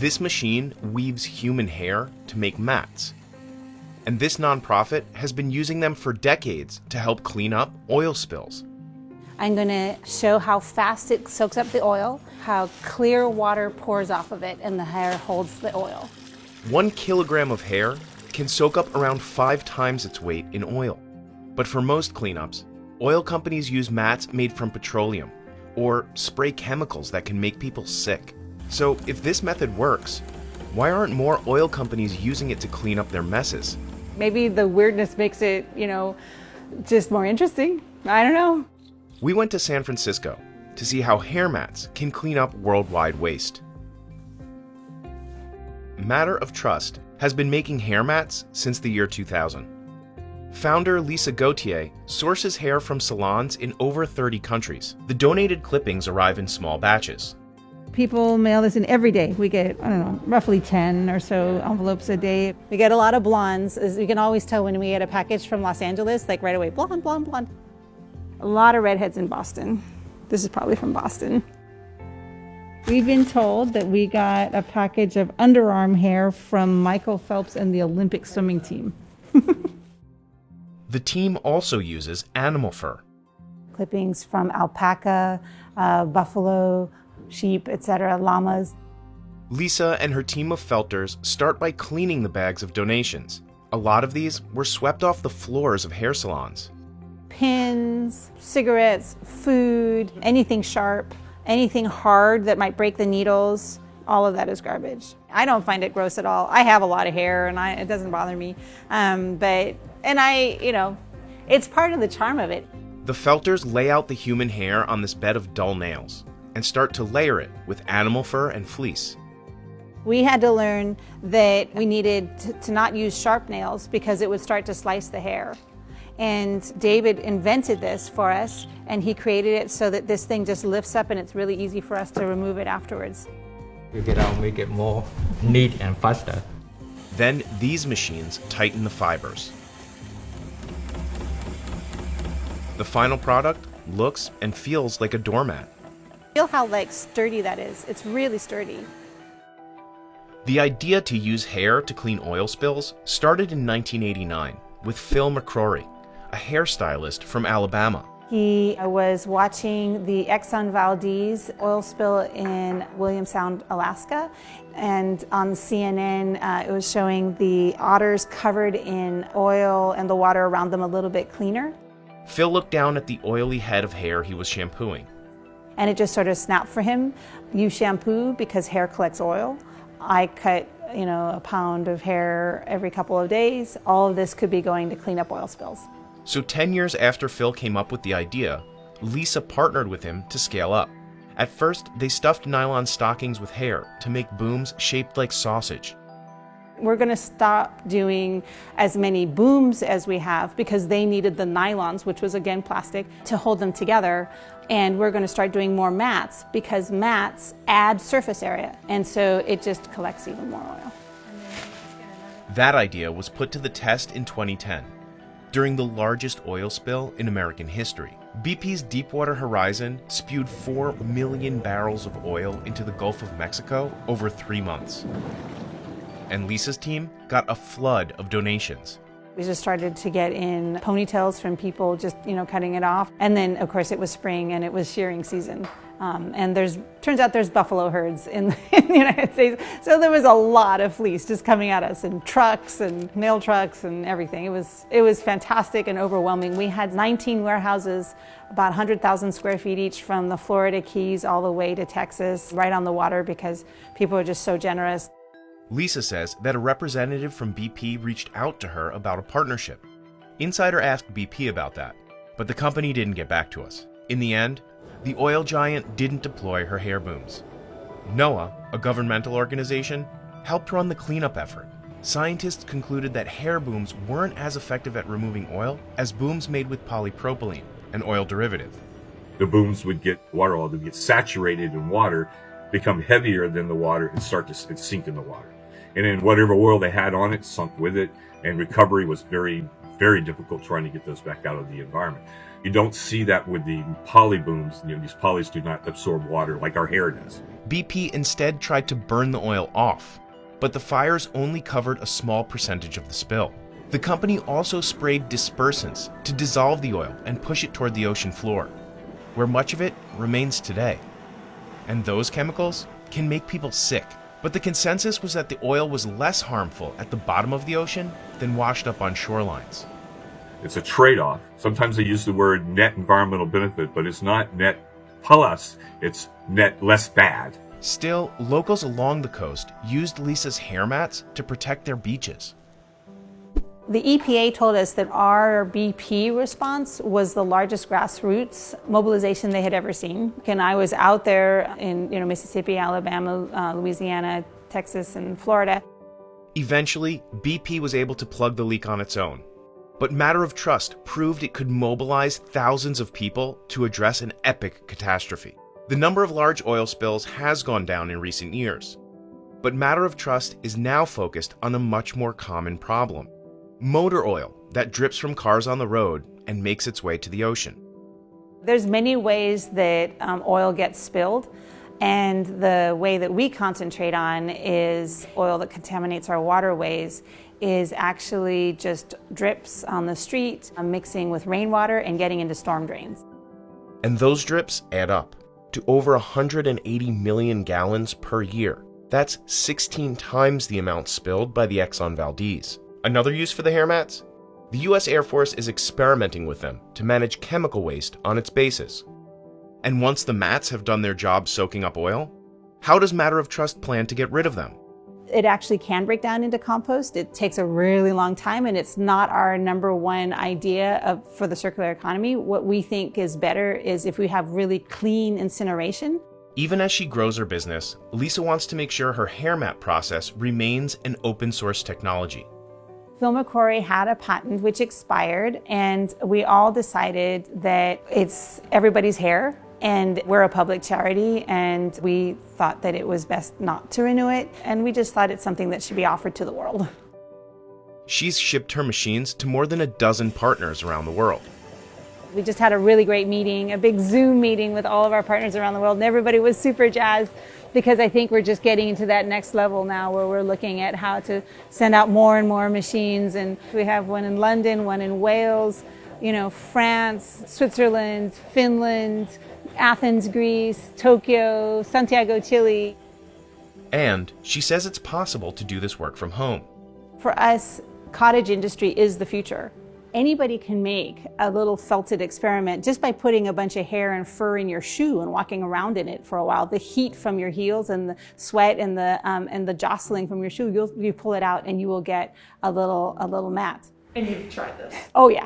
This machine weaves human hair to make mats. And this nonprofit has been using them for decades to help clean up oil spills. I'm going to show how fast it soaks up the oil, how clear water pours off of it, and the hair holds the oil. 1 kilogram of hair can soak up around 5 times its weight in oil. But for most cleanups, oil companies use mats made from petroleum or spray chemicals that can make people sick. So if this method works, why aren't more oil companies using it to clean up their messes? Maybe the weirdness makes it, just more interesting. I don't know. We went to San Francisco to see how hair mats can clean up worldwide waste. Matter of Trust has been making hair mats since the year 2000. Founder Lisa Gauthier sources hair from salons in over 30 countries. The donated clippings arrive in small batches. People mail this in every day. We get, roughly 10 or so envelopes a day. We get a lot of blondes. As you can always tell when we get a package from Los Angeles, like right away, blonde, blonde, blonde. A lot of redheads in Boston. This is probably from Boston. We've been told that we got a package of underarm hair from Michael Phelps and the Olympic swimming team. The team also uses animal fur. Clippings from alpaca, buffalo, sheep, etc., llamas. Lisa and her team of felters start by cleaning the bags of donations. A lot of these were swept off the floors of hair salons. Pins, cigarettes, food, anything sharp, anything hard that might break the needles, all of that is garbage. I don't find it gross at all. I have a lot of hair and it doesn't bother me. It's part of the charm of it. The felters lay out the human hair on this bed of dull nails and start to layer it with animal fur and fleece. We had to learn that we needed to not use sharp nails because it would start to slice the hair. And David invented this for us, and he created it so that this thing just lifts up and it's really easy for us to remove it afterwards. You make it more neat and faster. Then these machines tighten the fibers. The final product looks and feels like a doormat. Feel how sturdy that is. It's really sturdy. The idea to use hair to clean oil spills started in 1989 with Phil McCrory, a hairstylist from Alabama. He was watching the Exxon Valdez oil spill in William Sound, Alaska, and on CNN it was showing the otters covered in oil and the water around them a little bit cleaner. Phil looked down at the oily head of hair he was shampooing. And it just sort of snapped for him. You shampoo because hair collects oil. I cut, a pound of hair every couple of days. All of this could be going to clean up oil spills. So 10 years after Phil came up with the idea, Lisa partnered with him to scale up. At first, they stuffed nylon stockings with hair to make booms shaped like sausage. We're going to stop doing as many booms as we have because they needed the nylons, which was again plastic, to hold them together. And we're going to start doing more mats because mats add surface area. And so it just collects even more oil. That idea was put to the test in 2010. During the largest oil spill in American history, BP's Deepwater Horizon spewed 4 million barrels of oil into the Gulf of Mexico over 3 months. And Lisa's team got a flood of donations. We just started to get in ponytails from people just, cutting it off. And then, of course, it was spring and it was shearing season. And turns out there's buffalo herds in the United States. So there was a lot of fleece just coming at us in trucks and mail trucks and everything. It was fantastic and overwhelming. We had 19 warehouses, about 100,000 square feet each from the Florida Keys all the way to Texas, right on the water because people are just so generous. Lisa says that a representative from BP reached out to her about a partnership. Insider asked BP about that, but the company didn't get back to us. In the end, the oil giant didn't deploy her hair booms. NOAA, a governmental organization, helped run the cleanup effort. Scientists concluded that hair booms weren't as effective at removing oil as booms made with polypropylene, an oil derivative. The booms would get water oil, would get saturated in water, become heavier than the water, and start to sink in the water. And then whatever oil they had on it sunk with it, and recovery was very very difficult trying to get those back out of the environment. You don't see that with the poly booms. These polys do not absorb water like our hair does. BP instead tried to burn the oil off, but the fires only covered a small percentage of the spill. The company also sprayed dispersants to dissolve the oil and push it toward the ocean floor, where much of it remains today. And those chemicals can make people sick. But the consensus was that the oil was less harmful at the bottom of the ocean than washed up on shorelines. It's a trade-off. Sometimes they use the word net environmental benefit, but it's not net plus, it's net less bad. Still, locals along the coast used Lisa's hair mats to protect their beaches. The EPA told us that our BP response was the largest grassroots mobilization they had ever seen. And I was out there in Mississippi, Alabama, Louisiana, Texas, and Florida. Eventually, BP was able to plug the leak on its own. But Matter of Trust proved it could mobilize thousands of people to address an epic catastrophe. The number of large oil spills has gone down in recent years. But Matter of Trust is now focused on a much more common problem: motor oil that drips from cars on the road and makes its way to the ocean. There's many ways that oil gets spilled, and the way that we concentrate on is oil that contaminates our waterways is actually just drips on the street, mixing with rainwater and getting into storm drains. And those drips add up to over 180 million gallons per year. That's 16 times the amount spilled by the Exxon Valdez. Another use for the hair mats? The US Air Force is experimenting with them to manage chemical waste on its bases. And once the mats have done their job soaking up oil, how does Matter of Trust plan to get rid of them? It actually can break down into compost. It takes a really long time, and it's not our number one idea for the circular economy. What we think is better is if we have really clean incineration. Even as she grows her business, Lisa wants to make sure her hair mat process remains an open source technology. Phil McCrory had a patent which expired, and we all decided that it's everybody's hair, and we're a public charity, and we thought that it was best not to renew it, and we just thought it's something that should be offered to the world. She's shipped her machines to more than a dozen partners around the world. We just had a really great meeting, a big Zoom meeting with all of our partners around the world, and everybody was super jazzed, because I think we're just getting into that next level now where we're looking at how to send out more and more machines. And we have one in London, one in Wales, France, Switzerland, Finland, Athens, Greece, Tokyo, Santiago, Chile. And she says it's possible to do this work from home. For us, cottage industry is the future. Anybody can make a little felted experiment just by putting a bunch of hair and fur in your shoe and walking around in it for a while. The heat from your heels and the sweat and the jostling from your shoe, you pull it out and you will get a little mat. And you've tried this? Oh yeah.